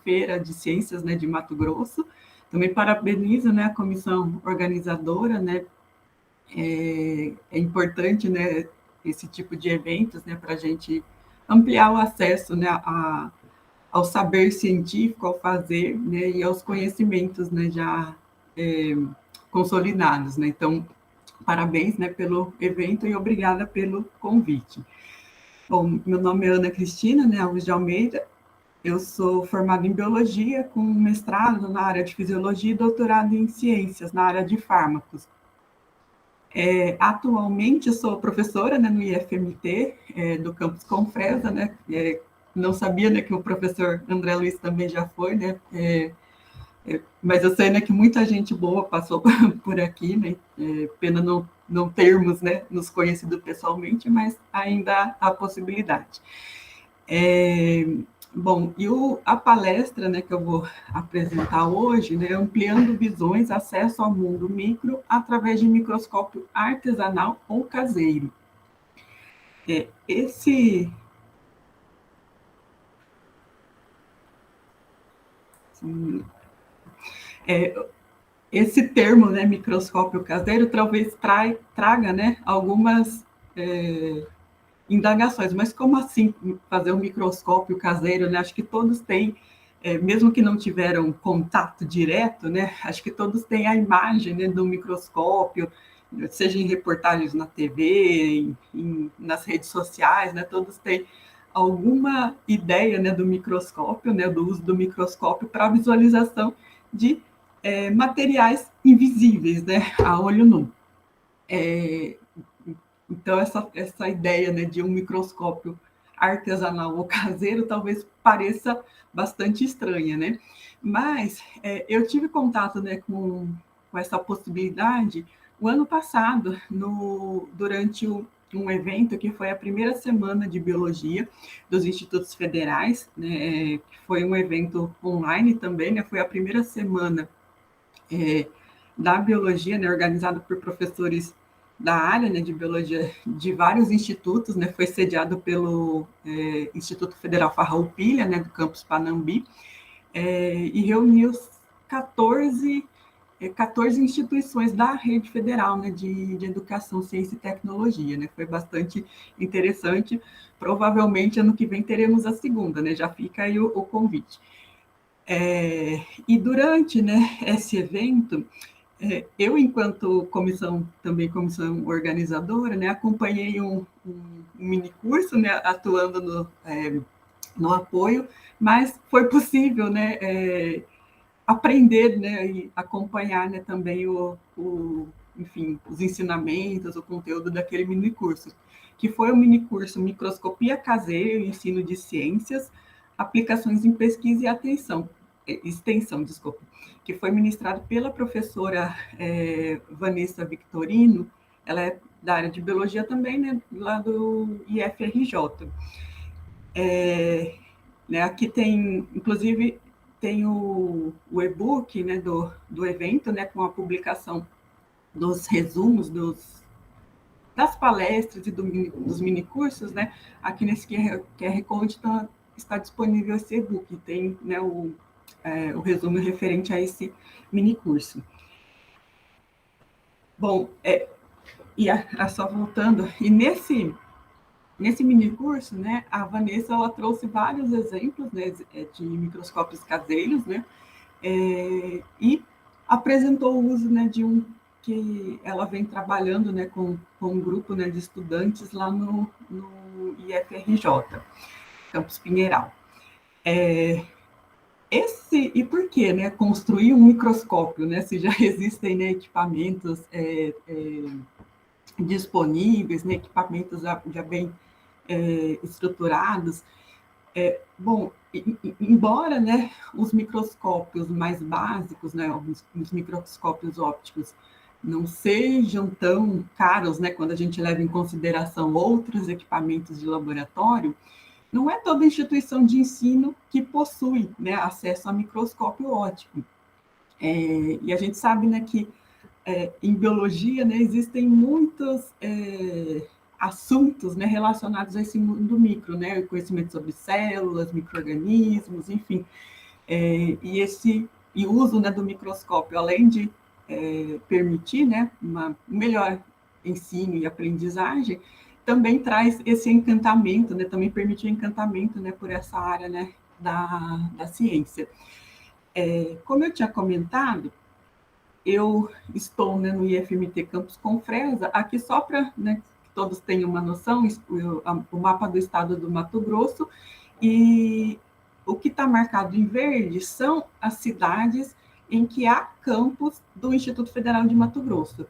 Feira de Ciências, né, de Mato Grosso. Também parabenizo, né, a comissão organizadora, né, é importante, né, esse tipo de eventos, né, para a gente ampliar o acesso, né, ao saber científico, ao fazer, né, e aos conhecimentos, né, já consolidados, né. Então, parabéns, né, pelo evento e obrigada pelo convite. Bom, meu nome é Ana Cristina, né, Alves de Almeida. Eu sou formada em biologia, com mestrado na área de fisiologia e doutorado em ciências, na área de fármacos. Atualmente, eu sou professora, né, no IFMT, do campus Confresa, né, não sabia, né, que o professor André Luiz também já foi, né, mas eu sei, né, que muita gente boa passou por aqui, né, pena não termos, né, nos conhecido pessoalmente, mas ainda há a possibilidade. Bom, e a palestra, né, que eu vou apresentar hoje, né, ampliando visões, acesso ao mundo micro através de microscópio artesanal ou caseiro. Esse termo, né, microscópio caseiro, talvez traga, né, algumas indagações, mas como assim fazer um microscópio caseiro, né? Acho que todos têm, mesmo que não tiveram contato direto, né? Acho que todos têm a imagem, né, do microscópio, seja em reportagens na TV, nas redes sociais, né? Todos têm alguma ideia, né, do microscópio, né, do uso do microscópio para visualização de materiais invisíveis, né, a olho nu. Então, essa ideia, né, de um microscópio artesanal ou caseiro talvez pareça bastante estranha, né? Mas eu tive contato, né, com essa possibilidade o ano passado, durante um evento que foi a primeira semana de biologia dos institutos federais, né, que foi um evento online também, né, foi a primeira semana da biologia, né, organizado por professores da área, né, de biologia de vários institutos, né, foi sediado pelo Instituto Federal Farroupilha, né, do campus Panambi, e reuniu 14 instituições da rede federal, né, de educação, ciência e tecnologia, né, foi bastante interessante. Provavelmente ano que vem teremos a segunda, né, já fica aí o convite. E durante, né, esse evento, eu, enquanto comissão organizadora, né, acompanhei um mini curso, né, atuando no apoio, mas foi possível, né, aprender, né, e acompanhar, né, também enfim, os ensinamentos, o conteúdo daquele mini curso, que foi o mini curso Microscopia Caseira e Ensino de Ciências, Aplicações em Pesquisa e Extensão, desculpa, que foi ministrado pela professora Vanessa Victorino. Ela é da área de biologia também, né, lá do IFRJ. Né, aqui tem, inclusive, tem o e-book, né, do evento, né, com a publicação dos resumos das palestras e dos minicursos, né? Aqui nesse QR Code está disponível esse e-book, tem, né, o resumo referente a esse minicurso. Bom, só voltando, e nesse minicurso, né, a Vanessa ela trouxe vários exemplos, né, de microscópios caseiros, né, e apresentou o uso, né, de que ela vem trabalhando, né, com um grupo, né, de estudantes lá no IFRJ, Campus Pinheiral. E por que, né, construir um microscópio, né, se já existem, né, equipamentos disponíveis, né, equipamentos já bem estruturados? Bom, embora, né, os microscópios mais básicos, né, os microscópios ópticos, não sejam tão caros, né, quando a gente leva em consideração outros equipamentos de laboratório, não é toda instituição de ensino que possui, né, acesso a microscópio óptico. E a gente sabe, né, que em biologia, né, existem muitos assuntos, né, relacionados a esse mundo micro, né, conhecimento sobre células, micro-organismos, enfim. E o uso, né, do microscópio, além de permitir, né, um melhor ensino e aprendizagem, também traz esse encantamento, né, também permite o encantamento, né, por essa área, né, da ciência. Como eu tinha comentado, eu estou, né, no IFMT Campus Confresa, aqui só para, né, que todos tenham uma noção, o mapa do estado do Mato Grosso, e o que está marcado em verde são as cidades em que há campus do Instituto Federal de Mato Grosso.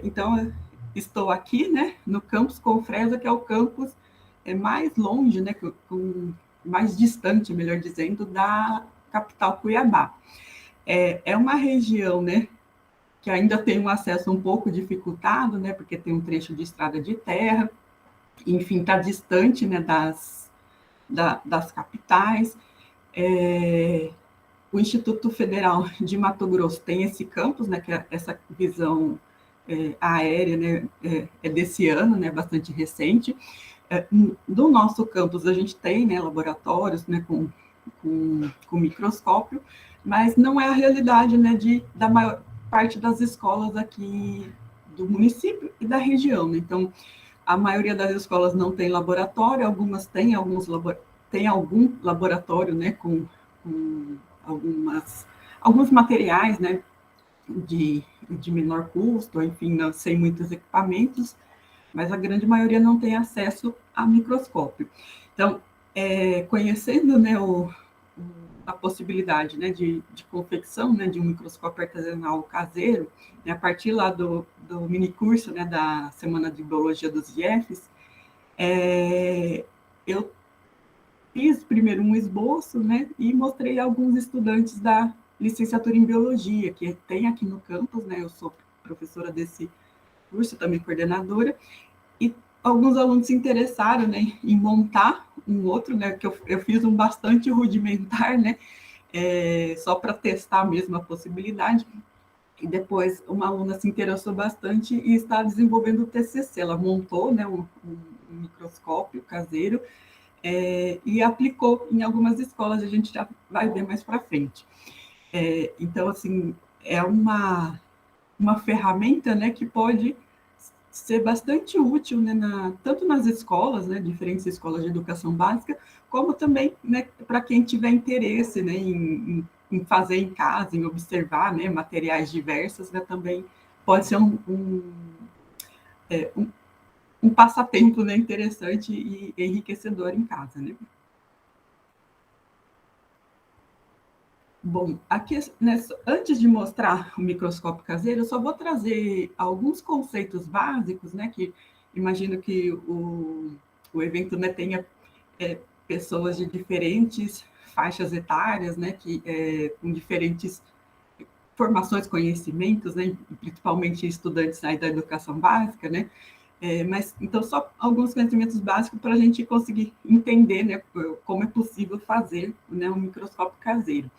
Então, estou aqui, né, no campus Confresa, que é o campus mais longe, né, mais distante, melhor dizendo, da capital Cuiabá. É uma região, né, que ainda tem um acesso um pouco dificultado, né, porque tem um trecho de estrada de terra, enfim, está distante, né, das capitais. O Instituto Federal de Mato Grosso tem esse campus, né, que é essa visão aérea, né, é desse ano, né, bastante recente. Do nosso campus, a gente tem, né, laboratórios, né, com microscópio, mas não é a realidade, né, da maior parte das escolas aqui do município e da região, né? Então, a maioria das escolas não tem laboratório, algumas têm, tem algum laboratório, né, com alguns materiais, né, de menor custo, enfim, não sem muitos equipamentos, mas a grande maioria não tem acesso a microscópio. Então, conhecendo, né, a possibilidade, né, de confecção, né, de um microscópio artesanal caseiro, né, a partir lá do mini curso, né, da Semana de Biologia dos IEFs, eu fiz primeiro um esboço, né, e mostrei a alguns estudantes da licenciatura em Biologia, que tem aqui no campus, né, eu sou professora desse curso, também coordenadora, e alguns alunos se interessaram, né, em montar um outro, né, que eu fiz um bastante rudimentar, né, só para testar mesmo a possibilidade. E depois uma aluna se interessou bastante e está desenvolvendo o TCC. Ela montou, né, um microscópio caseiro e aplicou em algumas escolas. A gente já vai ver mais para frente. Então, assim, é uma ferramenta, né, que pode ser bastante útil, né, tanto nas escolas, né, diferentes escolas de educação básica, como também, né, para quem tiver interesse, né, em fazer em casa, em observar, né, materiais diversos, né, também pode ser um passatempo, né, interessante e enriquecedor em casa, né. Bom, aqui, né, antes de mostrar o microscópio caseiro, eu só vou trazer alguns conceitos básicos, né, que imagino que o evento, né, tenha pessoas de diferentes faixas etárias, né, com diferentes formações, conhecimentos, né, principalmente estudantes aí da educação básica, né, mas então só alguns conhecimentos básicos para a gente conseguir entender, né, como é possível fazer, né, um microscópio caseiro.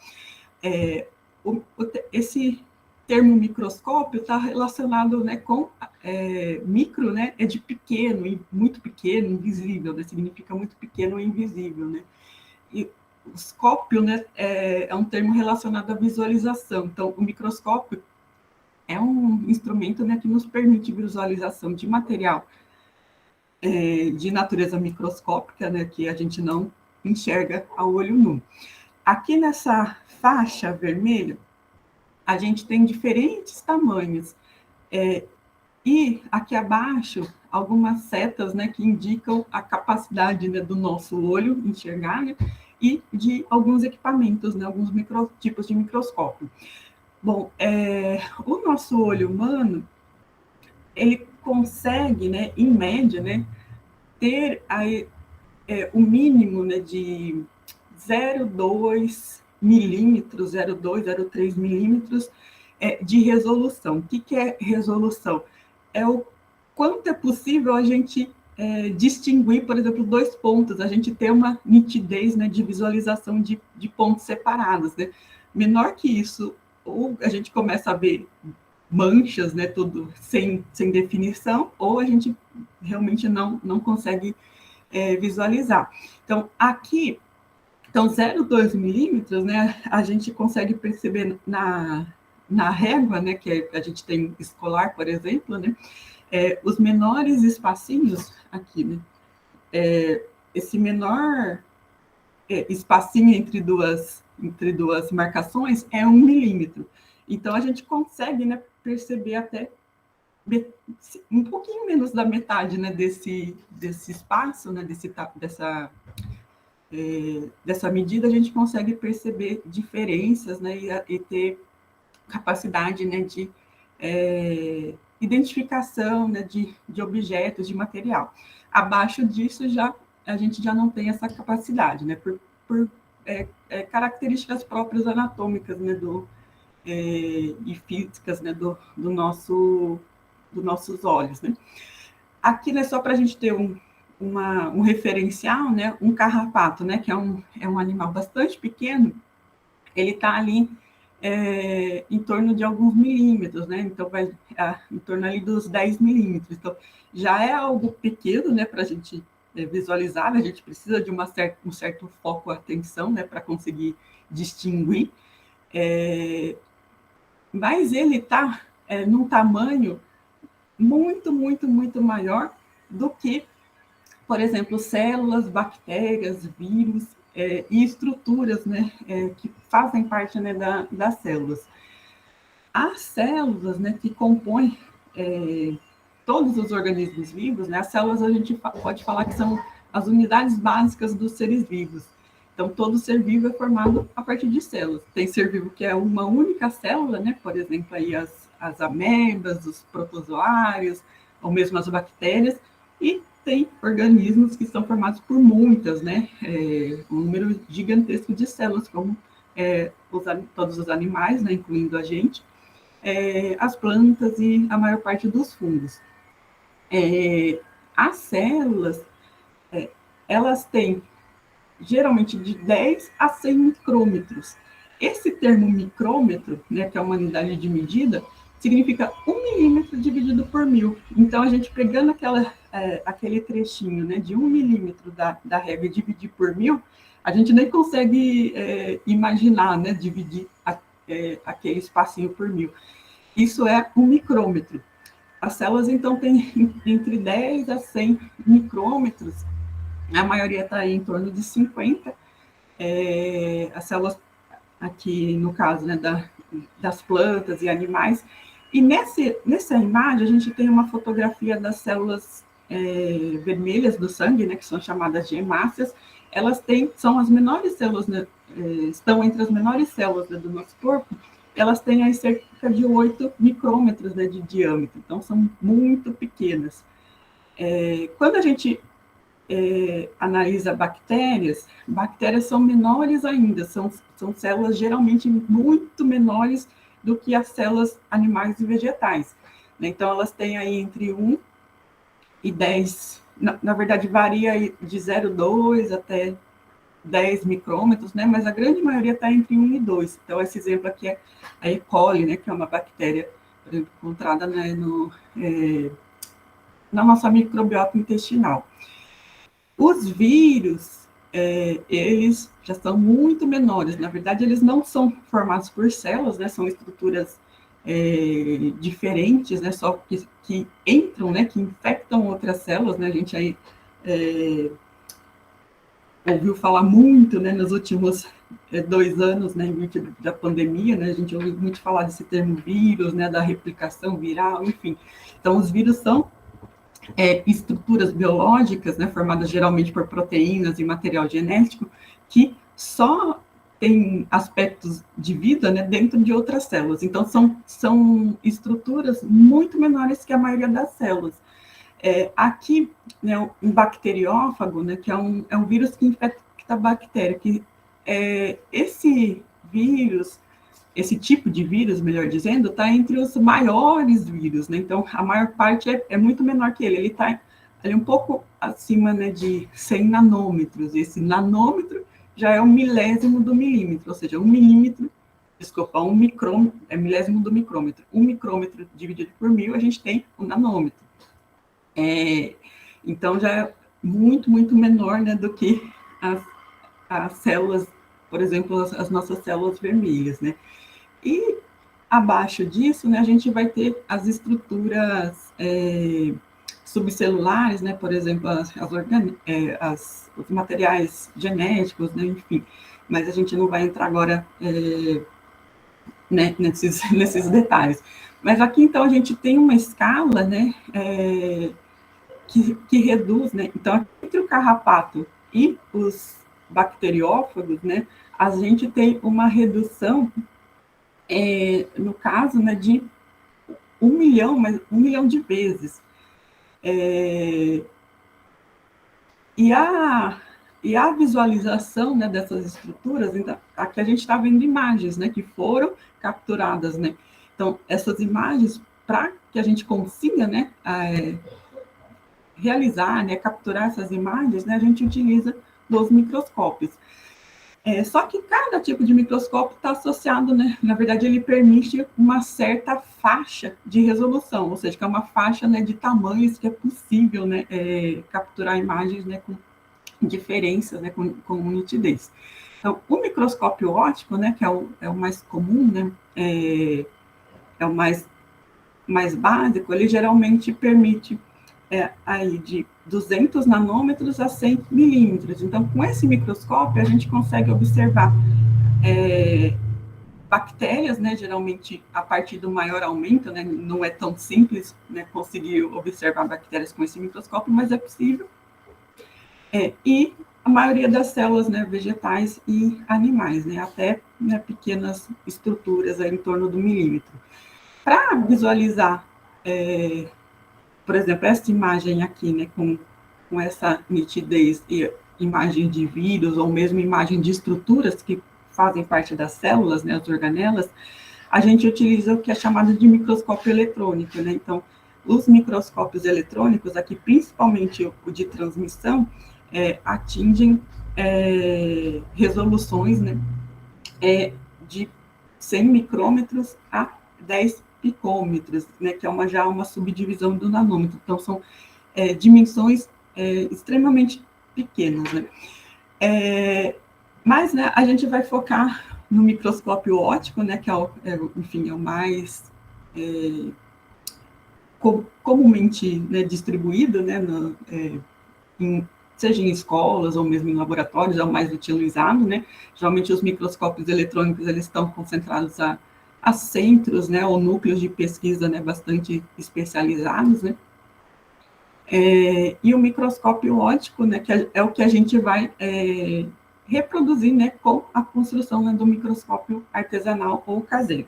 Esse termo microscópio está relacionado, né, com micro, né, é de pequeno, e muito pequeno, invisível, né, significa muito pequeno e invisível, né, e o scópio, né, é um termo relacionado à visualização. Então, o microscópio é um instrumento, né, que nos permite visualização de material de natureza microscópica, né, que a gente não enxerga a olho nu. Aqui nessa faixa vermelha, a gente tem diferentes tamanhos. E aqui abaixo, algumas setas, né, que indicam a capacidade, né, do nosso olho enxergar, né, e de alguns equipamentos, né, alguns tipos de microscópio. Bom, o nosso olho humano, ele consegue, né, em média, né, ter o mínimo, né, de 0,2 milímetros, 0,2, 0,3 milímetros de resolução. O que é resolução? É o quanto é possível a gente distinguir, por exemplo, dois pontos, a gente ter uma nitidez, né, de visualização de pontos separados, né? Menor que isso, ou a gente começa a ver manchas, né, tudo sem definição, ou a gente realmente não consegue visualizar. Então, aqui Então, 0,2 milímetros, né, a gente consegue perceber na régua, né, que a gente tem escolar, por exemplo, né, os menores espacinhos aqui, né, esse menor espacinho entre duas marcações é 1 milímetro. Então, a gente consegue, né, perceber até um pouquinho menos da metade, né, desse espaço, né, dessa medida, a gente consegue perceber diferenças, né, e ter capacidade, né, de identificação, né, de objetos, de material. Abaixo disso, a gente já não tem essa capacidade, né, por características próprias anatômicas, né, e físicas, né, dos nossos olhos, né. Aqui, né, só para a gente ter um referencial, né, um carrapato, né, que é um animal bastante pequeno, ele está ali em torno de alguns milímetros, né, então vai em torno ali dos 10 milímetros, então já é algo pequeno, né, para a gente visualizar, né, a gente precisa de um certo foco, atenção, né, para conseguir distinguir, mas ele está num tamanho muito, muito, muito maior do que, por exemplo, células, bactérias, vírus e estruturas, né, que fazem parte, né, das células. As células, né, que compõem todos os organismos vivos, né, as células a gente pode falar que são as unidades básicas dos seres vivos. Então, todo ser vivo é formado a partir de células. Tem ser vivo que é uma única célula, né, por exemplo, aí as amebas, os protozoários, ou mesmo as bactérias, e tem organismos que são formados por muitas, né, um número gigantesco de células, como todos os animais, né, incluindo a gente, as plantas e a maior parte dos fungos. As células, elas têm geralmente de 10 a 100 micrômetros. Esse termo micrômetro, né, que é uma unidade de medida, significa 1 milímetro dividido por 1000. Então, a gente pegando aquele trechinho, né, de 1 milímetro da régua e dividir por 1000, a gente nem consegue imaginar, né, dividir aquele espacinho por 1000. Isso é um micrômetro. As células, então, têm entre 10 a 100 micrômetros, a maioria está aí em torno de 50. As células, aqui no caso, né, das plantas e animais. E nessa imagem, a gente tem uma fotografia das células vermelhas do sangue, né, que são chamadas de hemácias. Elas são as menores células, né, estão entre as menores células, né, do nosso corpo. Elas têm aí cerca de 8 micrômetros, né, de diâmetro, então são muito pequenas. Quando a gente analisa bactérias são menores ainda, são células geralmente muito menores do que as células animais e vegetais. Então, elas têm aí entre 1 e 10, na verdade, varia de 0,2 até 10 micrômetros, né? Mas a grande maioria está entre 1 e 2. Então, esse exemplo aqui é a E. coli, né? Que é uma bactéria, por exemplo, encontrada, né, na nossa microbiota intestinal. Os vírus, eles já são muito menores. Na verdade, eles não são formados por células, né? São estruturas diferentes, né? Só que entram, né? Que infectam outras células, né? A gente aí ouviu falar muito, né? Nos últimos 2 anos, né? Em virtude da pandemia, né? A gente ouviu muito falar desse termo vírus, né? Da replicação viral, enfim. Então, os vírus são estruturas biológicas, né, formadas geralmente por proteínas e material genético, que só tem aspectos de vida, né, dentro de outras células. Então, são estruturas muito menores que a maioria das células. Aqui, né, um bacteriófago, né, que é um vírus que infecta a bactéria, que esse vírus, esse tipo de vírus, melhor dizendo, está entre os maiores vírus, né? Então, a maior parte é muito menor que ele está um pouco acima, né, de 100 nanômetros. Esse nanômetro já é um milésimo do milímetro, ou seja, 1 milímetro, desculpa, 1 micrômetro, é milésimo do micrômetro. 1 micrômetro dividido por 1000, a gente tem um nanômetro. Então, já é muito, muito menor, né, do que as células, por exemplo, as nossas células vermelhas, né? E abaixo disso, né, a gente vai ter as estruturas subcelulares, né, por exemplo, os materiais genéticos, né, enfim. Mas a gente não vai entrar agora né, nesses detalhes. Mas aqui, então, a gente tem uma escala, né, que reduz, né, então, entre o carrapato e os bacteriófagos, né, a gente tem uma redução, no caso, né, de 1 milhão, mas 1 milhão de vezes. E a visualização, né, dessas estruturas, então, aqui a gente está vendo imagens, né, que foram capturadas, né? Então, essas imagens, para que a gente consiga, né, realizar, né, capturar essas imagens, né, a gente utiliza dos microscópios. Só que cada tipo de microscópio está associado, né? Na verdade, ele permite uma certa faixa de resolução, ou seja, que é uma faixa, né, de tamanhos que é possível, né, capturar imagens, né, com diferenças, né, com nitidez. Então, o microscópio óptico, né, que é o mais comum, né, é o mais básico, ele geralmente permite aí de 200 nanômetros a 100 milímetros. Então, com esse microscópio, a gente consegue observar bactérias, né, geralmente a partir do maior aumento, né, não é tão simples, né, conseguir observar bactérias com esse microscópio, mas é possível. E a maioria das células, né, vegetais e animais, né, até, né, pequenas estruturas aí em torno do milímetro. Para visualizar, por exemplo, essa imagem aqui, né, com essa nitidez e imagem de vírus ou mesmo imagem de estruturas que fazem parte das células, né, as organelas, a gente utiliza o que é chamado de microscópio eletrônico, né? Então, os microscópios eletrônicos, aqui principalmente o de transmissão, atingem resoluções, né, de 100 micrômetros a 10 picômetros, né, que é já uma subdivisão do nanômetro. Então, são dimensões extremamente pequenas, né? Mas, né, a gente vai focar no microscópio óptico, né, que enfim, é o mais comumente, né, distribuído, né, seja em escolas ou mesmo em laboratórios, é o mais utilizado, né? Geralmente os microscópios eletrônicos, eles estão concentrados a centros, né, ou núcleos de pesquisa, né, bastante especializados, né? E o microscópio óptico, né, que é o que a gente vai reproduzir, né, com a construção, né, do microscópio artesanal ou caseiro.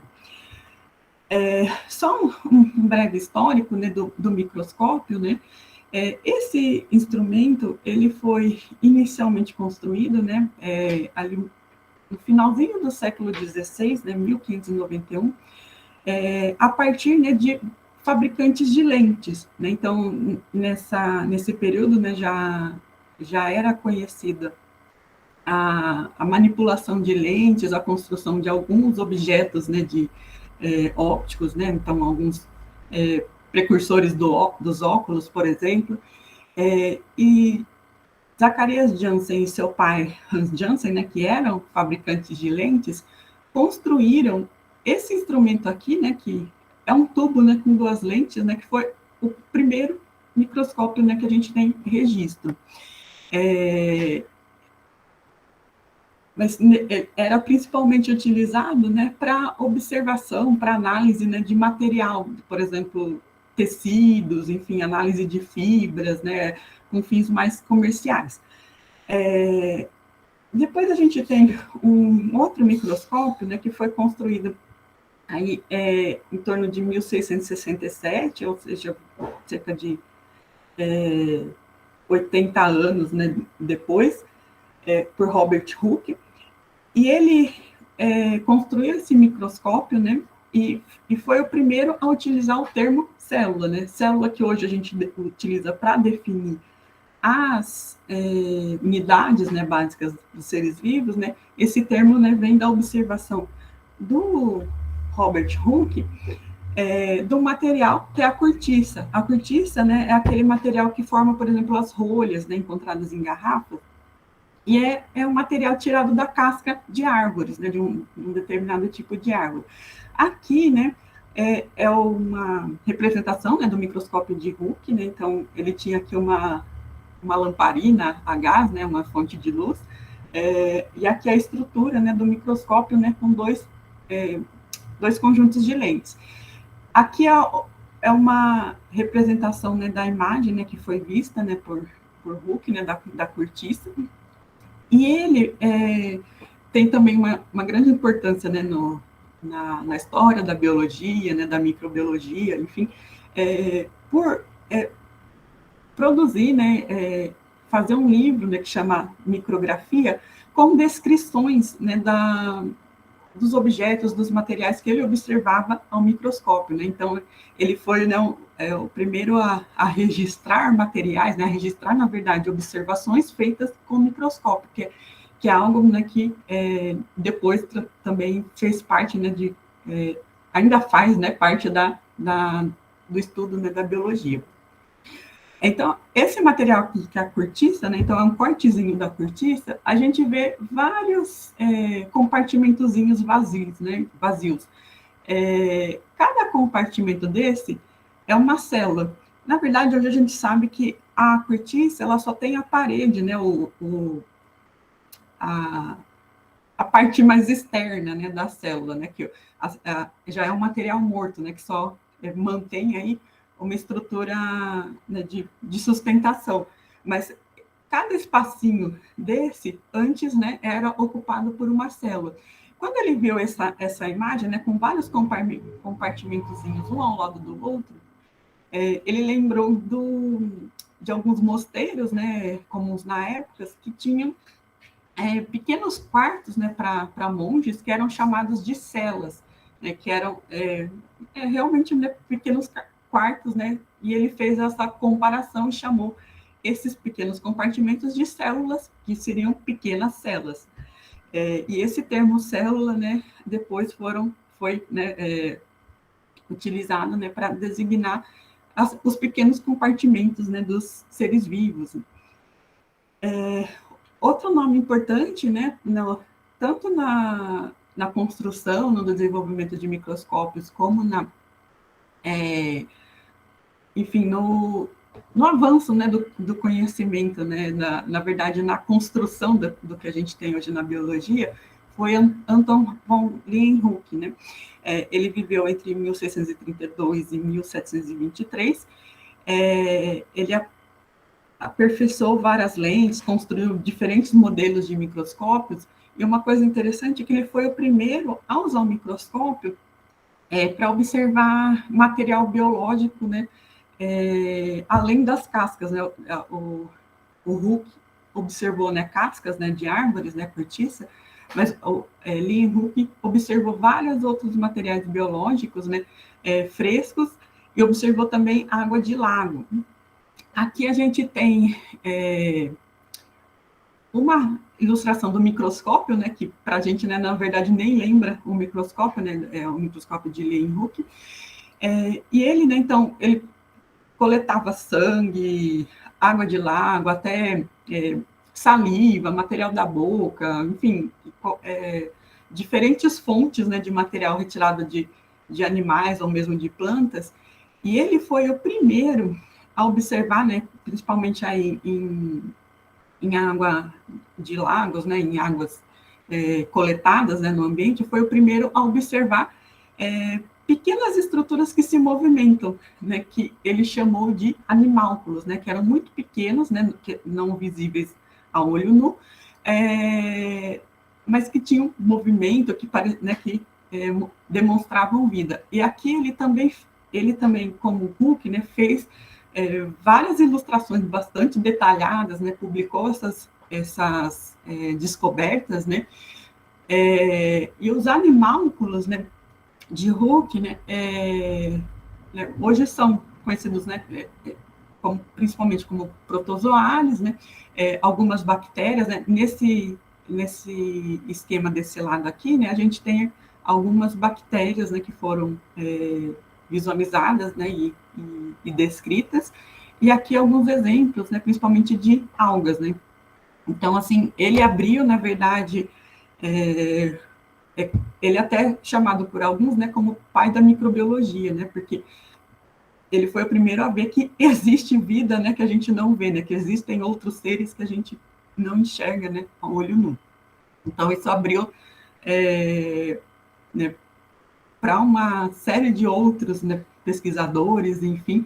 Só um breve histórico, né, do microscópio, né? Esse instrumento, ele foi inicialmente construído, né, ali no finalzinho do século XVI, né, 1591, a partir, né, de fabricantes de lentes, né? Então, nesse período, né, já era conhecida a manipulação de lentes, a construção de alguns objetos, né, ópticos, né? Então, alguns precursores dos óculos, por exemplo, e Zacarias Janssen e seu pai Hans Janssen, né, que eram fabricantes de lentes, construíram esse instrumento aqui, né, que é um tubo, né, com duas lentes, né, que foi o primeiro microscópio, né, que a gente tem registro. Mas era principalmente utilizado, né, para observação, para análise, né, de material, por exemplo, tecidos, enfim, análise de fibras, né, com fins mais comerciais. Depois a gente tem um outro microscópio, né, que foi construído aí, em torno de 1667, ou seja, cerca de 80 anos, né, depois, por Robert Hooke, e ele construiu esse microscópio, né, e foi o primeiro a utilizar o termo célula, né, célula que hoje a gente utiliza para definir as unidades, né, básicas dos seres vivos, né, esse termo, né, vem da observação do Robert Hooke, do material que é a cortiça. A cortiça, né, é aquele material que forma, por exemplo, as rolhas, né, encontradas em garrafas, e é um material tirado da casca de árvores, né, de um determinado tipo de árvore. Aqui, né, é uma representação, né, do microscópio de Hooke, né, então ele tinha aqui uma lamparina a gás, né, uma fonte de luz, e aqui a estrutura, né, do microscópio, né, com dois conjuntos de lentes. Aqui é uma representação, né, da imagem, né, que foi vista, né, por Hooke, né, da cortiça, e ele tem também uma grande importância, né, na história da biologia, né, da microbiologia, enfim, por produzir, né, fazer um livro, né, que chama Micrografia, com descrições, né, dos objetos, dos materiais que ele observava ao microscópio, né? Então, ele foi, né, o primeiro a registrar materiais, né, a registrar, na verdade, observações feitas com microscópio, que é algo, né, que depois também fez parte, né, ainda faz, né, parte do estudo, né, da biologia. Então, esse material aqui, que é a cortiça, né, então é um cortezinho da cortiça, a gente vê vários compartimentozinhos vazios, né, vazios. Cada compartimento desse é uma célula. Na verdade, hoje a gente sabe que a cortiça, ela só tem a parede, né, a parte mais externa, né, da célula, né, que já é um material morto, né, que só mantém aí uma estrutura, né, de sustentação. Mas cada espacinho desse, antes, né, era ocupado por uma célula. Quando ele viu essa imagem, né, com vários compartimentozinhos um ao lado do outro, ele lembrou de alguns mosteiros, né, comuns na época, que tinham pequenos quartos, né, para monges, que eram chamados de celas, né, que eram realmente, né, pequenos quartos, né, e ele fez essa comparação e chamou esses pequenos compartimentos de células, que seriam pequenas células. E esse termo célula, né, depois foi, né, utilizado, né, para designar os pequenos compartimentos, né, dos seres vivos. Outro nome importante, né, tanto na construção, no desenvolvimento de microscópios, como enfim, no avanço, né, do conhecimento, né, na verdade, na construção do que a gente tem hoje na biologia, foi Anton von Leeuwenhoek, né? Ele viveu entre 1632 e 1723. Ele aperfeiçoou várias lentes, construiu diferentes modelos de microscópios, e uma coisa interessante é que ele foi o primeiro a usar o microscópio para observar material biológico, né, além das cascas, né, o Hooke observou, né, cascas, né, de árvores, né, cortiça, mas Leeuwenhoek observou vários outros materiais biológicos, né, frescos, e observou também água de lago. Aqui a gente tem uma ilustração do microscópio, né, que para a gente, né, na verdade, nem lembra o microscópio, né, é o microscópio de Leeuwenhoek. E ele, né, então, ele coletava sangue, água de lago, até saliva, material da boca, enfim, diferentes fontes, né, de material retirado de animais ou mesmo de plantas. E ele foi o primeiro a observar, né, principalmente aí em água de lagos, né, em águas coletadas, né, no ambiente, foi o primeiro a observar pequenas estruturas que se movimentam, né, que ele chamou de animálculos, né, que eram muito pequenos, né, não visíveis a olho nu, mas que tinham movimento, né, que demonstravam vida. E aqui ele também como Hooke, né, fez várias ilustrações bastante detalhadas, né, publicou essas descobertas, né, e os animálculos, né, de Hooke, né, hoje são conhecidos, né, principalmente como protozoários, né, algumas bactérias, né, nesse esquema desse lado aqui, né, a gente tem algumas bactérias, né, que foram visualizadas, né, e descritas, e aqui alguns exemplos, né, principalmente de algas, né. Então, assim, ele abriu, na verdade, ele até é chamado por alguns, né, como pai da microbiologia, né, porque ele foi o primeiro a ver que existe vida, né, que a gente não vê, né, que existem outros seres que a gente não enxerga, né, a olho nu. Então, isso abriu, né, para uma série de outros, né, pesquisadores, enfim,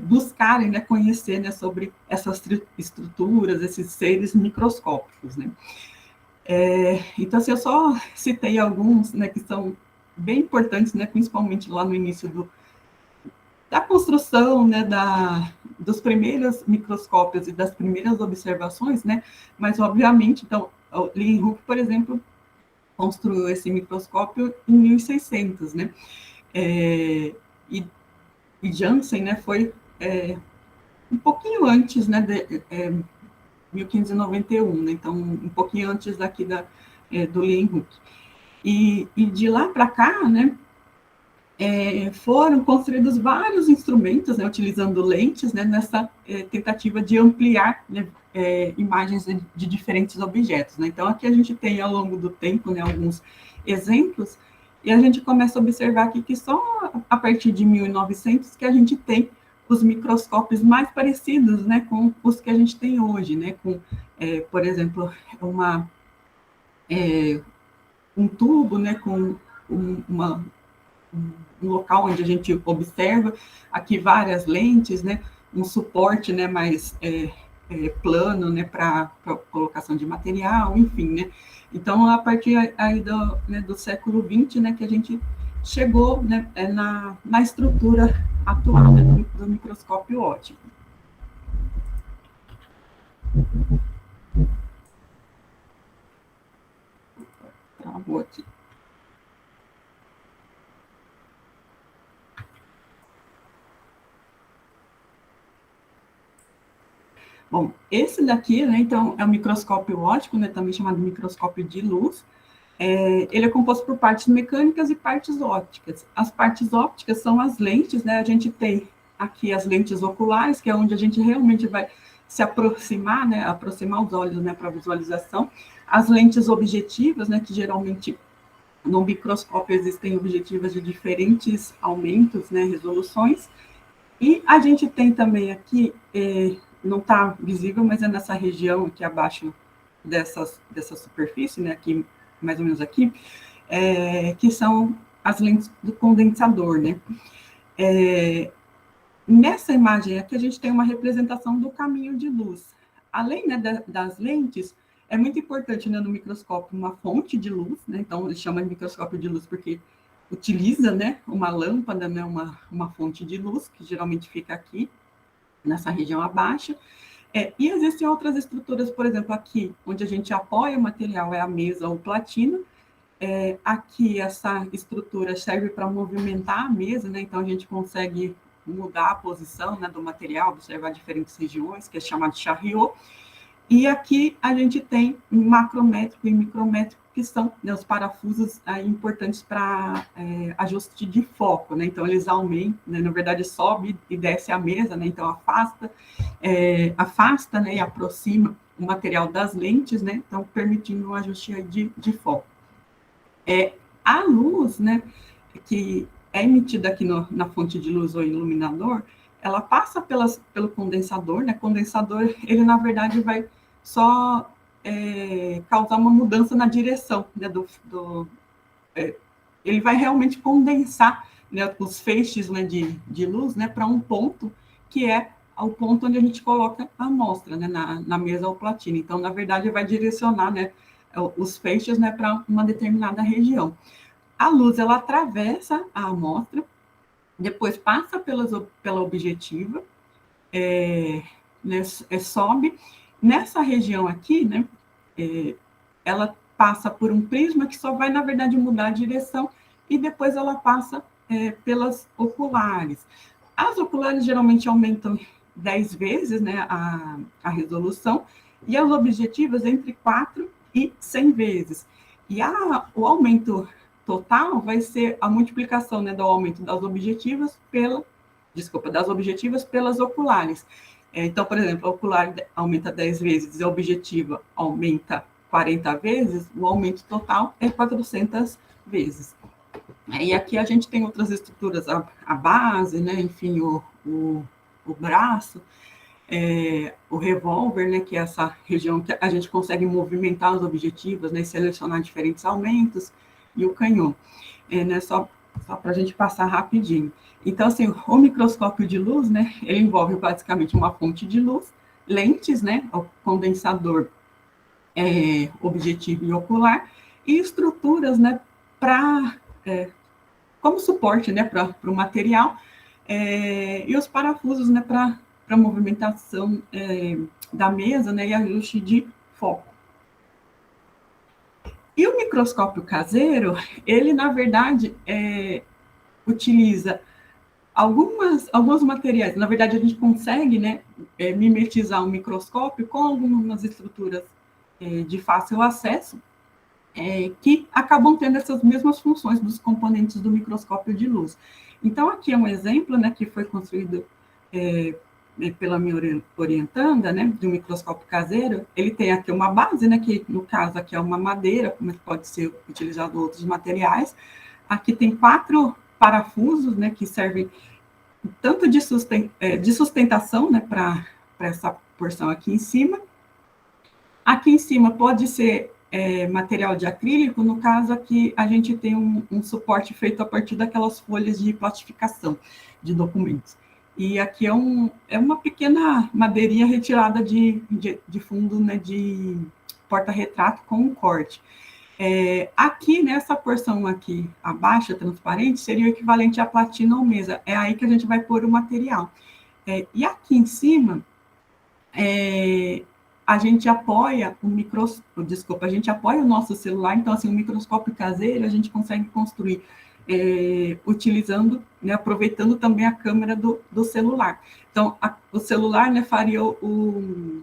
buscarem, né, conhecer, né, sobre essas estruturas, esses seres microscópicos, né. Então, assim, eu só citei alguns, né, que são bem importantes, né, principalmente lá no início da construção, né, dos primeiros microscópios e das primeiras observações, né, mas, obviamente, então, o Leeuwenhoek, por exemplo, construiu esse microscópio em 1600, né, e Janssen, né, foi um pouquinho antes, né, 1591, né, então um pouquinho antes daqui do Leeuwenhoek. E de lá para cá, né, foram construídos vários instrumentos, né, utilizando lentes, né, nessa tentativa de ampliar, né, imagens de diferentes objetos, né. Então, aqui a gente tem, ao longo do tempo, né, alguns exemplos, e a gente começa a observar aqui que só a partir de 1900 que a gente tem os microscópios mais parecidos, né, com os que a gente tem hoje, né, com, por exemplo, um tubo, né, com um local onde a gente observa, aqui várias lentes, né, um suporte, né, mais plano, né, para colocação de material, enfim, né. Então, a partir aí do século XX, né, que a gente chegou, né, na estrutura atual, né, do microscópio óptico. Travou aqui. Bom, esse daqui, né, então, é o microscópio óptico, né, também chamado microscópio de luz. Ele é composto por partes mecânicas e partes ópticas. As partes ópticas são as lentes, né, a gente tem aqui as lentes oculares, que é onde a gente realmente vai se aproximar, né, aproximar os olhos, né, para visualização. As lentes objetivas, né, que geralmente no microscópio existem objetivas de diferentes aumentos, né, resoluções. E a gente tem também aqui, não está visível, mas é nessa região aqui abaixo dessa superfície, né, aqui, mais ou menos aqui, que são as lentes do condensador, né. Nessa imagem aqui, a gente tem uma representação do caminho de luz. Além, né, das lentes, é muito importante, né, no microscópio uma fonte de luz, né, então ele chama de microscópio de luz porque utiliza, né, uma lâmpada, né, uma fonte de luz, que geralmente fica aqui, nessa região abaixo. E existem outras estruturas, por exemplo, aqui, onde a gente apoia o material, é a mesa ou platina. Aqui, essa estrutura serve para movimentar a mesa, né, então a gente consegue mudar a posição, né, do material, observar diferentes regiões, que é chamado de chariot. E aqui a gente tem macrométrico e micrométrico, que são, né, os parafusos importantes para ajuste de foco, né? Então, eles aumentam, né, na verdade, sobe e desce a mesa, né? Então, afasta, né, e aproxima o material das lentes, né? Então, permitindo um ajuste de foco. A luz, né, que é emitida aqui na fonte de luz ou iluminador, ela passa pelo condensador, né? Condensador, ele, na verdade, vai só causar uma mudança na direção, né, ele vai realmente condensar, né, os feixes, né, de luz, né, para um ponto que é o ponto onde a gente coloca a amostra, né, na mesa ou platina. Então, na verdade, vai direcionar, né, os feixes, né, para uma determinada região. A luz, ela atravessa a amostra, depois passa pela objetiva, né, sobe. Nessa região aqui, né, ela passa por um prisma que só vai, na verdade, mudar a direção, e depois ela passa pelas oculares. As oculares geralmente aumentam 10 vezes, né, a resolução, e as objetivas entre 4 e 100 vezes. E o aumento total vai ser a multiplicação, né, do aumento das objetivas pelas oculares. Então, por exemplo, a ocular aumenta 10 vezes e a objetiva aumenta 40 vezes, o aumento total é 400 vezes. E aqui a gente tem outras estruturas, a base, né, enfim, o braço, o revólver, né, que é essa região que a gente consegue movimentar os objetivos, né, selecionar diferentes aumentos, e o canhão. Né, só para a gente passar rapidinho. Então, assim, o microscópio de luz, né, ele envolve basicamente uma fonte de luz, lentes, né, o condensador, objetivo e ocular, e estruturas, né, para como suporte, né, para o material, e os parafusos, né, para a movimentação da mesa, né, e ajuste de foco. E o microscópio caseiro, ele, na verdade, utiliza alguns materiais. Na verdade, a gente consegue, né, mimetizar um microscópio com algumas estruturas de fácil acesso, que acabam tendo essas mesmas funções dos componentes do microscópio de luz. Então, aqui é um exemplo, né, que foi construído pela minha orientanda, né, de um microscópio caseiro. Ele tem aqui uma base, né, que no caso aqui é uma madeira, mas pode ser utilizado outros materiais. Aqui tem 4 parafusos, né, que servem tanto de sustentação, né, para essa porção aqui em cima. Aqui em cima pode ser material de acrílico, no caso aqui a gente tem um suporte feito a partir daquelas folhas de plastificação de documentos. E aqui é uma pequena madeirinha retirada de fundo, né, de porta-retrato com um corte. Aqui, nessa porção aqui abaixo, transparente, seria o equivalente à platina ou mesa. É aí que a gente vai pôr o material. E aqui em cima, a gente apoia a gente apoia o nosso celular. Então, assim, o microscópio caseiro a gente consegue construir utilizando, né, aproveitando também a câmera do celular. Então, o celular, né, faria o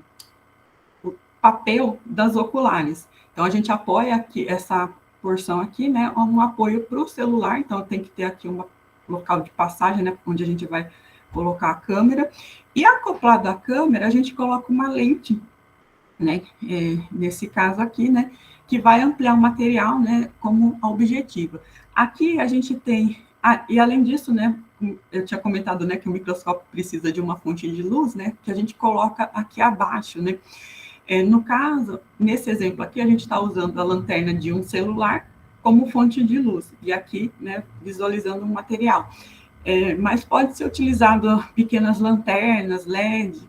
papel das oculares. Então, a gente apoia aqui essa porção aqui, né, um apoio para o celular. Então, tem que ter aqui um local de passagem, né, onde a gente vai colocar a câmera. E acoplado à câmera, a gente coloca uma lente, né, nesse caso aqui, né, que vai ampliar o material, né, como objetiva. Aqui a gente tem, e além disso, né, eu tinha comentado, né, que o microscópio precisa de uma fonte de luz, né, que a gente coloca aqui abaixo, né. No caso, nesse exemplo aqui, a gente está usando a lanterna de um celular como fonte de luz, e aqui, né, visualizando um material. Mas pode ser utilizado pequenas lanternas, LED.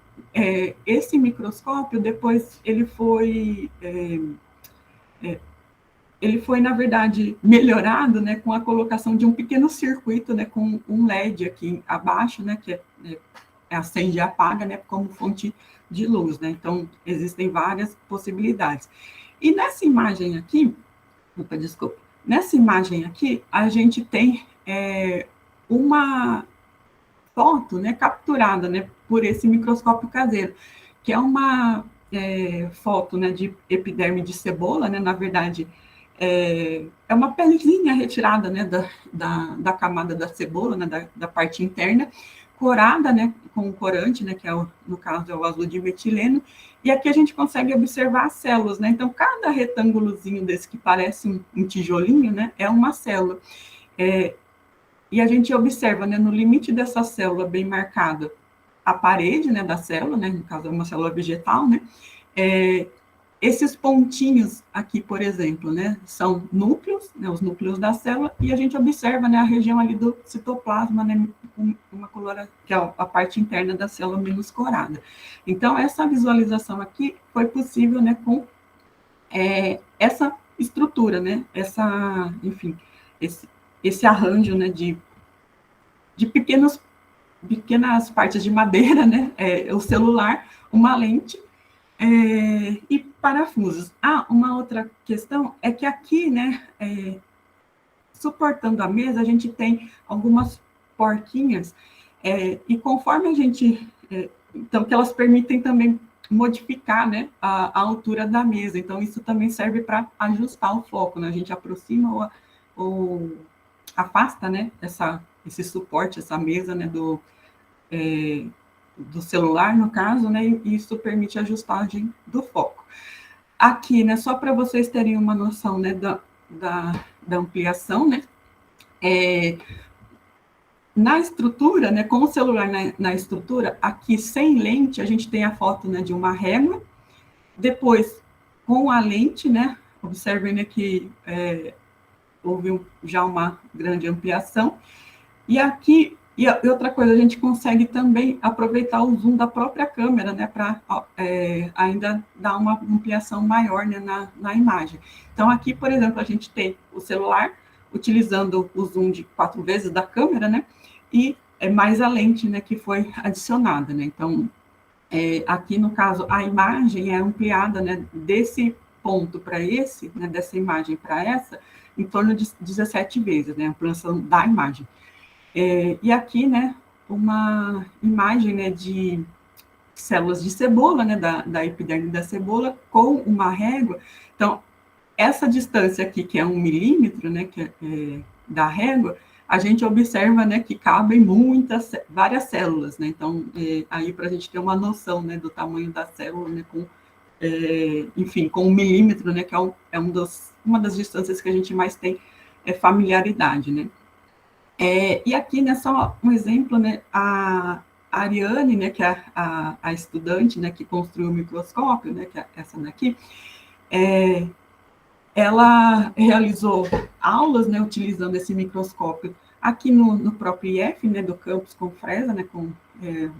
Esse microscópio, depois, ele foi, na verdade, melhorado, né, com a colocação de um pequeno circuito, né, com um LED aqui abaixo, né, que acende e apaga, né, como fonte de luz, né? Então, existem várias possibilidades. E nessa imagem aqui, nessa imagem aqui, a gente tem uma foto, né, capturada, né, por esse microscópio caseiro, que é uma foto, né, de epiderme de cebola, né, na verdade, é uma pelezinha retirada, né, da camada da cebola, né, da parte interna, corada, né, com o corante, né, que no caso é o azul de metileno, e aqui a gente consegue observar as células, né, então cada retângulozinho desse que parece um tijolinho, né, é uma célula. E a gente observa, né, no limite dessa célula bem marcada, a parede, né, da célula, né, no caso é uma célula vegetal, né, esses pontinhos aqui, por exemplo, né, são núcleos, né, os núcleos da célula, e a gente observa, né, a região ali do citoplasma, né, com uma coloração, que é a parte interna da célula menos corada. Então, essa visualização aqui foi possível, né, com essa estrutura, né, enfim, esse arranjo, né, de pequenas partes de madeira, né, o celular, uma lente, e parafusos. Uma outra questão é que aqui, né, suportando a mesa, a gente tem algumas porquinhas, e conforme a gente... então, que elas permitem também modificar, né, a altura da mesa. Então, isso também serve para ajustar o foco, né? A gente aproxima ou afasta, né, esse suporte, essa mesa, né, do celular, no caso, né, e isso permite a ajustagem do foco. Aqui, né, só para vocês terem uma noção, né, da ampliação, né, na estrutura, né, com o celular na estrutura, aqui sem lente, a gente tem a foto, né, de uma régua, depois, com a lente, né, observem, né, que houve já uma grande ampliação, e aqui, e outra coisa, a gente consegue também aproveitar o zoom da própria câmera, né, para ainda dar uma ampliação maior, né, na imagem. Então, aqui, por exemplo, a gente tem o celular utilizando o zoom de 4 vezes da câmera, né, e mais a lente, né, que foi adicionada, né. Então, aqui, no caso, a imagem é ampliada, né, desse ponto para esse, né, dessa imagem para essa, em torno de 17 vezes, né, a ampliação da imagem. E aqui, né, uma imagem, né, de células de cebola, né, da epiderme da cebola, com uma régua. Então, essa distância aqui, que é 1 milímetro, né, que da régua, a gente observa, né, que cabem várias células, né. Então, aí para a gente ter uma noção, né, do tamanho da célula, né, enfim, com 1 milímetro, né, que é uma das distâncias que a gente mais tem familiaridade, né. E aqui, né, só um exemplo, né, a Ariane, né, que é a estudante, né, que construiu o microscópio, né, que é essa daqui, ela realizou aulas, né, utilizando esse microscópio aqui no próprio IF, né, do campus Confresa, né, com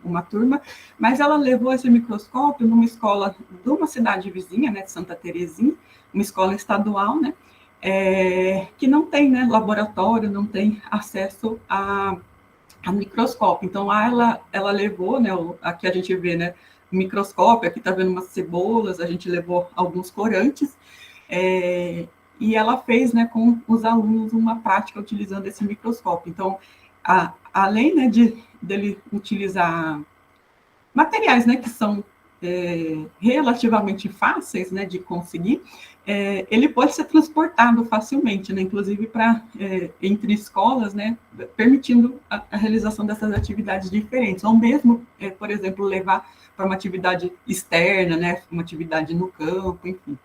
uma turma, mas ela levou esse microscópio numa escola de uma cidade vizinha, né, de Santa Terezinha, uma escola estadual, né, que não tem, né, laboratório, não tem acesso a microscópio. Então, lá ela levou, né, aqui a gente vê, né, o microscópio, aqui está vendo umas cebolas, a gente levou alguns corantes, e ela fez, né, com os alunos uma prática utilizando esse microscópio. Então, além, né, dele utilizar materiais, né, que são relativamente fáceis, né, de conseguir, ele pode ser transportado facilmente, né, inclusive entre escolas, né, permitindo a realização dessas atividades diferentes, ou mesmo, por exemplo, levar para uma atividade externa, né, uma atividade no campo, enfim.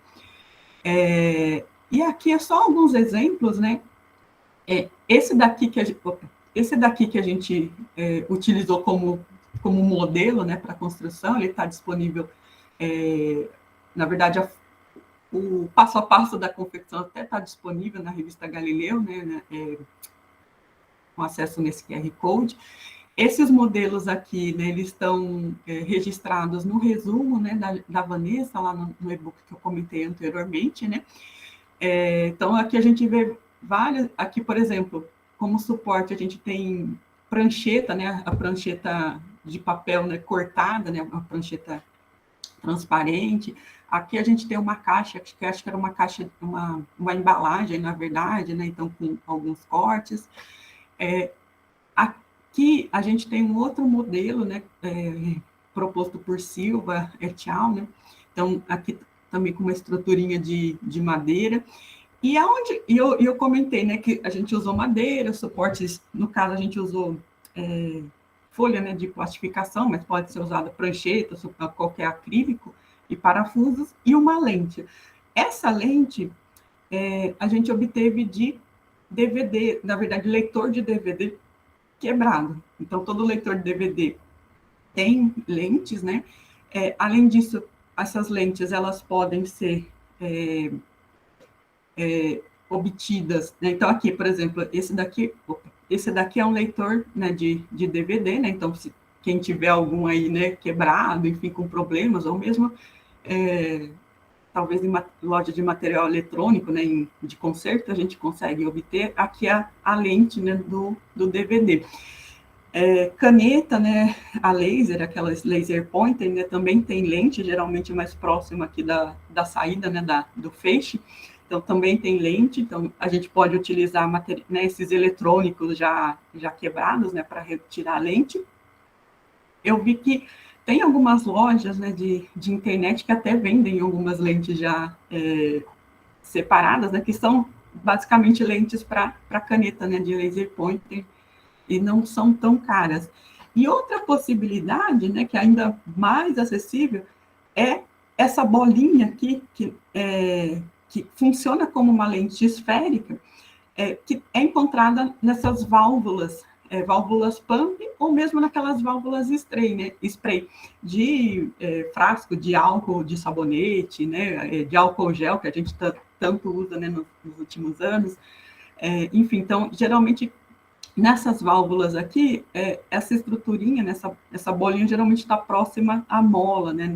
E aqui é só alguns exemplos, né, esse daqui que a gente utilizou como modelo, né, para construção, ele está disponível, na verdade, o passo a passo da confecção até está disponível na revista Galileu, né, com acesso nesse QR Code. Esses modelos aqui, né, eles estão registrados no resumo, né, da Vanessa, lá no e-book que eu comentei anteriormente, né. Então, aqui a gente vê várias, aqui, por exemplo, como suporte, a gente tem prancheta, né, a prancheta de papel, né, cortada, né, uma prancheta transparente. Aqui a gente tem uma caixa, que acho que era uma caixa, uma embalagem, na verdade, né, então com alguns cortes. Aqui a gente tem um outro modelo, né, proposto por Silva et al., né, então aqui também com uma estruturinha de madeira. E eu comentei, né, que a gente usou madeira, suportes, no caso a gente usou folha, né, de plastificação, mas pode ser usada prancheta, qualquer acrílico, e parafusos, e uma lente. Essa lente a gente obteve de DVD, na verdade, leitor de DVD quebrado. Então, todo leitor de DVD tem lentes, né? Além disso, essas lentes, elas podem ser obtidas, né? Então, aqui, por exemplo, esse daqui é um leitor, né, de DVD, né? Então, se quem tiver algum aí, né, quebrado, enfim, com problemas, ou mesmo talvez em loja de material eletrônico, né, de conserto, a gente consegue obter aqui a lente, né, do DVD. Caneta, né, a laser, aquelas laser pointer, né, também tem lente, geralmente mais próxima aqui da saída, né, do feixe. Então, também tem lente, então a gente pode utilizar né, esses eletrônicos já quebrados, né, para retirar a lente. Eu vi que tem algumas lojas, né, de internet que até vendem algumas lentes já separadas, né, que são basicamente lentes para caneta, né, de laser pointer, e não são tão caras. E outra possibilidade, né, que é ainda mais acessível, é essa bolinha aqui, que funciona como uma lente esférica, que é encontrada nessas válvulas, válvulas pump, ou mesmo naquelas válvulas spray de frasco de álcool, de sabonete, né, de álcool gel, que a gente tanto usa, né, nos últimos anos. Enfim, então, geralmente, nessas válvulas aqui, essa estruturinha, essa bolinha, geralmente está próxima à mola, né,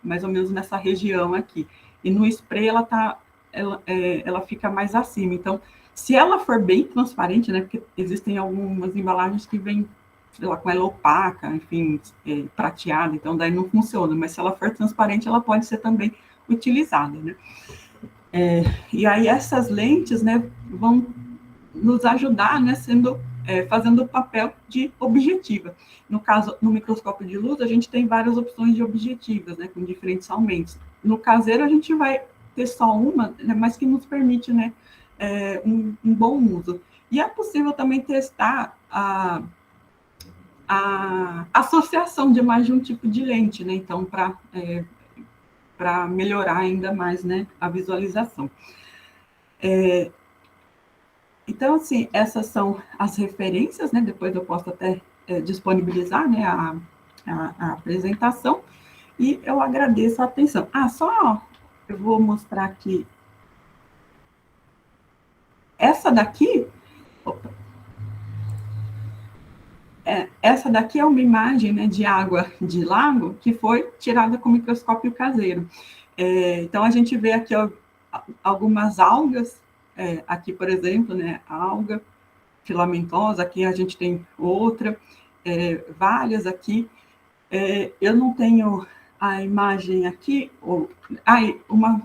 mais ou menos nessa região aqui. E no spray, ela fica mais acima. Então, se ela for bem transparente, né, porque existem algumas embalagens que vêm, sei lá, com ela opaca, enfim, prateada, então daí não funciona. Mas se ela for transparente, ela pode ser também utilizada, né? E aí essas lentes, né, vão nos ajudar, né, fazendo o papel de objetiva. No caso, no microscópio de luz, a gente tem várias opções de objetivas, né, com diferentes aumentos. No caseiro, a gente vai ter só uma, né, mas que nos permite, né, um bom uso. E é possível também testar a associação de mais de um tipo de lente, né, então, para melhorar ainda mais, né, a visualização. Então, assim, essas são as referências, né? Depois eu posso até disponibilizar, né, a apresentação, e eu agradeço a atenção. Só eu vou mostrar aqui. Essa daqui, essa daqui é uma imagem, né, de água de lago que foi tirada com microscópio caseiro. Então, a gente vê aqui algumas algas, aqui, por exemplo, né, alga filamentosa, aqui a gente tem outra, várias aqui. Eu não tenho a imagem aqui, uma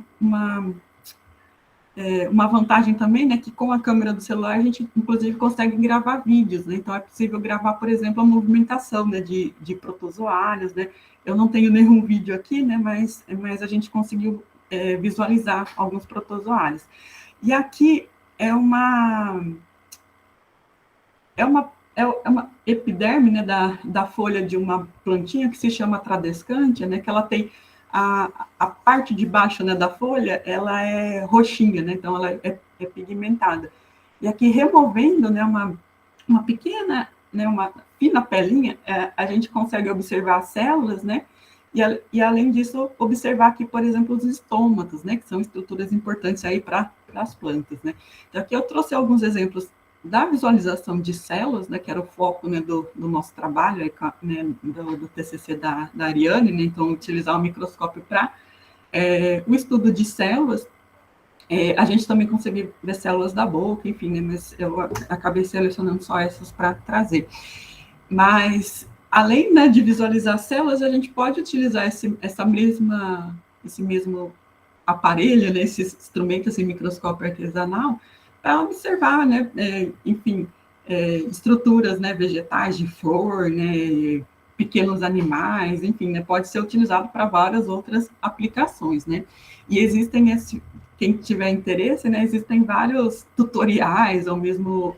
vantagem também, né, que com a câmera do celular a gente, inclusive, consegue gravar vídeos, né? Então é possível gravar, por exemplo, a movimentação, né, de protozoários, né? Eu não tenho nenhum vídeo aqui, né, mas a gente conseguiu visualizar alguns protozoários. E aqui é uma epiderme, né, da folha de uma plantinha que se chama tradescantia, né, que ela tem a parte de baixo, né, da folha, ela é roxinha, né, então ela é pigmentada. E aqui, removendo, né, uma pequena, né, uma fina pelinha, a gente consegue observar as células, né, e além disso, observar aqui, por exemplo, os estômatos, né, que são estruturas importantes aí para as plantas, né. Então, aqui eu trouxe alguns exemplos da visualização de células, né, que era o foco, né, do nosso trabalho, né, do TCC da Ariane, né, então utilizar o microscópio para o estudo de células. A gente também conseguiu ver células da boca, enfim, né, mas eu acabei selecionando só essas para trazer. Mas, além, né, de visualizar células, a gente pode utilizar esse mesmo aparelho, né, esse instrumento, esse microscópio artesanal, para observar, né, enfim, estruturas, né, vegetais de flor, né, pequenos animais, enfim, né, pode ser utilizado para várias outras aplicações, né. E existem, quem tiver interesse, né, existem vários tutoriais, ou mesmo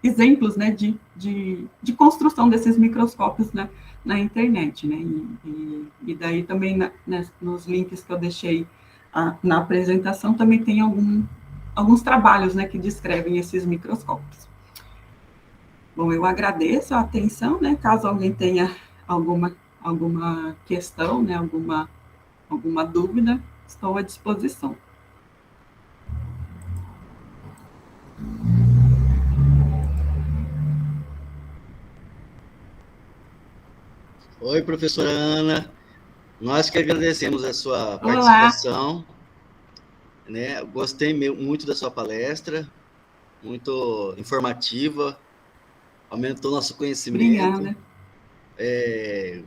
exemplos, né, de construção desses microscópios, né, na internet, né, e daí também nos links que eu deixei na apresentação também tem alguns trabalhos, né, que descrevem esses microscópios. Bom, eu agradeço a atenção, né, caso alguém tenha alguma questão, né, alguma dúvida, estou à disposição. Oi, professora Ana. Nós que agradecemos a sua participação. Né? Gostei muito da sua palestra, muito informativa, aumentou nosso conhecimento. Obrigada.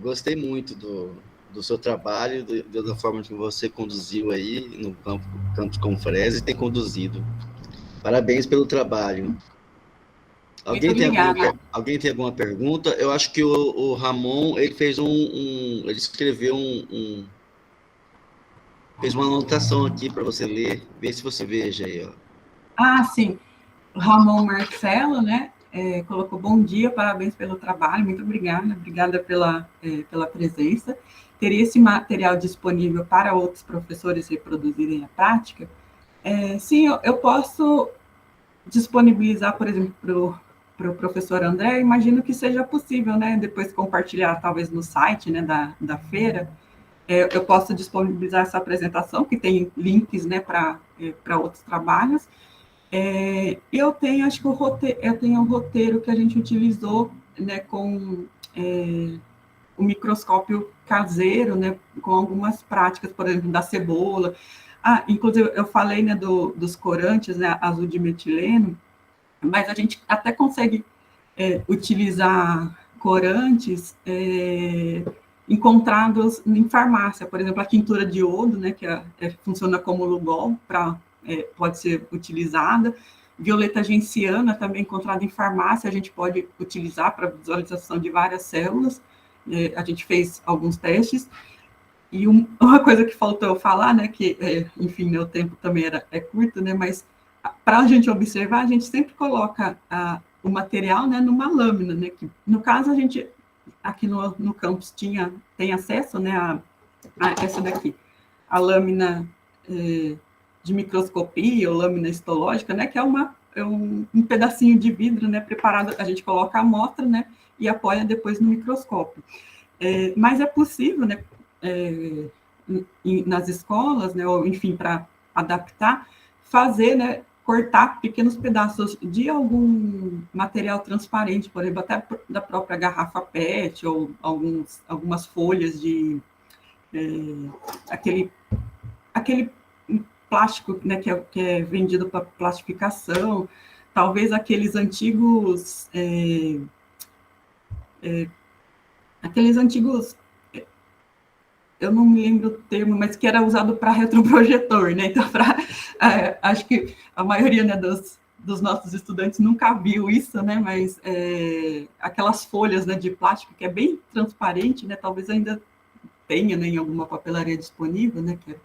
Gostei muito do seu trabalho, da forma que você conduziu aí no Campus Confresa e tem conduzido. Parabéns pelo trabalho. Alguém tem alguma pergunta? Eu acho que o Ramon, ele fez ele escreveu fez uma anotação aqui para você ler, vê se você veja aí, ó. Sim, o Ramon Marcelo, né? colocou bom dia, parabéns pelo trabalho, muito obrigada pela presença. Teria esse material disponível para outros professores reproduzirem a prática? Sim, eu posso disponibilizar, por exemplo, para o professor André, imagino que seja possível, né, depois compartilhar, talvez, no site, né, da feira. Eu posso disponibilizar essa apresentação, que tem links, né, para outros trabalhos. Eu tenho, acho que eu tenho um roteiro que a gente utilizou, né, com o microscópio caseiro, né, com algumas práticas, por exemplo, da cebola. Inclusive, eu falei, né, dos corantes, né, azul de metileno, mas a gente até consegue utilizar corantes encontrados em farmácia, por exemplo, a tintura de iodo, né, que funciona como Lugol, pode ser utilizada. Violeta genciana, também encontrada em farmácia, a gente pode utilizar para visualização de várias células. A gente fez alguns testes. E uma coisa que faltou eu falar, né, que, enfim, meu tempo também é curto, né, mas para a gente observar, a gente sempre coloca o material, né, numa lâmina, né, que, no caso, a gente, aqui no campus, tem acesso, né, a essa daqui, a lâmina de microscopia, ou lâmina histológica, né, que é um pedacinho de vidro, né, preparado, a gente coloca a amostra, né, e apoia depois no microscópio. Mas é possível, né, nas escolas, né, ou enfim, para adaptar, fazer, né, cortar pequenos pedaços de algum material transparente, por exemplo, até da própria garrafa PET, ou algumas folhas de aquele plástico, né, que é vendido para plastificação, talvez aqueles antigos eu não me lembro o termo, mas que era usado para retroprojetor, né? Então, acho que a maioria, né, dos nossos estudantes nunca viu isso, né? Mas aquelas folhas, né, de plástico que é bem transparente, né? Talvez ainda tenha, né, em alguma papelaria disponível, né? Que é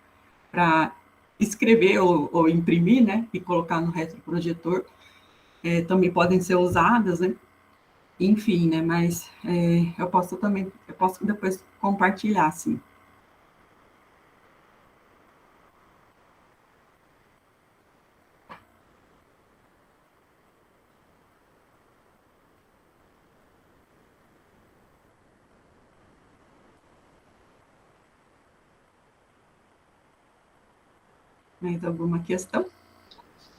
para escrever ou imprimir, né? E colocar no retroprojetor. Também podem ser usadas, né? Enfim, né? Mas eu posso depois compartilhar, sim. Mais alguma questão?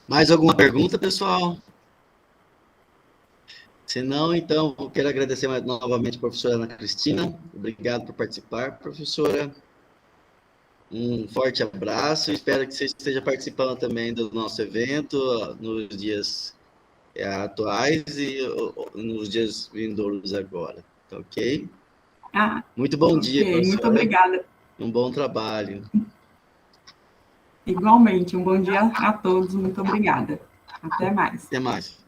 Mais alguma pergunta, pessoal? Se não, então, eu quero agradecer novamente a professora Ana Cristina. Obrigado por participar, professora. Um forte abraço. Espero que você esteja participando também do nosso evento nos dias atuais e nos dias vindouros agora. Tá ok? Muito bom dia, Ok, professora. muito obrigada. Um bom trabalho. Igualmente, um bom dia a todos, muito obrigada. Até mais. Até mais.